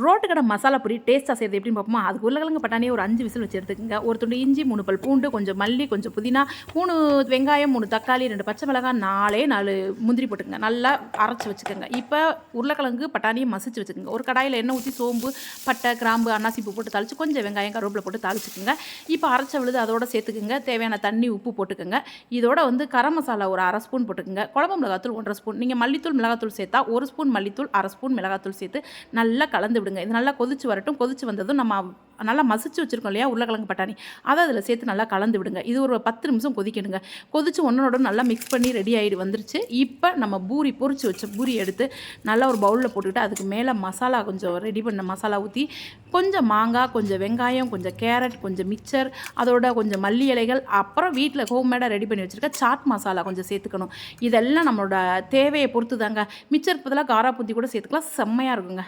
Road கடை மசாலா பொடி டேஸ்ட்டாக செய்யுது எப்படின்னு பார்ப்போமா. அதுக்கு உருளைக்கிழங்கு பட்டாணியை ஒரு 5 விசில் வச்சு எடுத்துக்கோங்க. ஒரு துண்டு இஞ்சி, 3 பல் பூண்டு, கொஞ்சம் மல்லி, கொஞ்சம் புதினா, 3 வெங்காயம், 3 தக்காளி, 2 பச்சை மிளகாய், 4 முந்திரி போட்டுக்கோங்க. நல்லா அரைச்சி வச்சுக்கோங்க. இப்போ உருளைக்கிழங்கு பட்டாணியை மசிச்சு வச்சுக்கோங்க. ஒரு கடாயில் எண்ணெய் ஊற்றி சோம்பு, பட்டை, கிராம்பு, அன்னாசிப்பூ போட்டு தாளித்து கொஞ்சம் வெங்காயம், கருவேப்பிலை போட்டு தாளிச்சுக்கோங்க. இப்போ அரைச்ச விழுது அதோட சேர்த்துக்குங்க. தேவையான தண்ணி, உப்பு போட்டுக்கோங்க. இதோட கரம் மசாலா ஒரு 1/2 ஸ்பூன் போட்டுக்கோங்க. குழம்பு மிளகாத்தூள் 1/2 ஸ்பூன். நீங்கள் மல்லித்தூள் மிளகாத்தூள் சேர்த்தா 1 ஸ்பூன் மல்லித்தூள், 1/2 ஸ்பூன் மிளகாத்தூள் சேர்த்து நல்லா கலந்து விடுங்க. இது நல்லா கொதிச்சு வரட்டும். கொதிச்சு வந்ததும் நம்ம நல்லா மசிச்சு வச்சுருக்கோம் இல்லையா உருளைக்கிழங்கு பட்டாணி, அதை அதில் சேர்த்து நல்லா கலந்து விடுங்க. இது ஒரு 10 நிமிஷம் கொதிக்கணுங்க. கொதிச்சு ஒன்றோட நல்லா மிக்ஸ் பண்ணி ரெடி ஆகிடு வந்துருச்சு. இப்போ நம்ம பூரி பொரிச்சு வச்ச பூரி எடுத்து நல்லா ஒரு பவுலில் போட்டுக்கிட்டு அதுக்கு மேலே மசாலா கொஞ்சம் ரெடி பண்ண மசாலா ஊற்றி கொஞ்சம் மாங்காய், கொஞ்சம் வெங்காயம், கொஞ்சம் கேரட், கொஞ்சம் மிக்சர், அதோட கொஞ்சம் மல்லி இலைகள், அப்புறம் வீட்டில் ஹோம்மேடாக ரெடி பண்ணி வச்சுருக்க சாட் மசாலா கொஞ்சம் சேர்த்துக்கணும். இதெல்லாம் நம்மளோட தேவையை பொறுத்து தாங்க. மிக்சருக்கு பதிலாக காரா பூந்தி கூட சேர்த்துக்கலாம். செம்மையாக இருக்குங்க.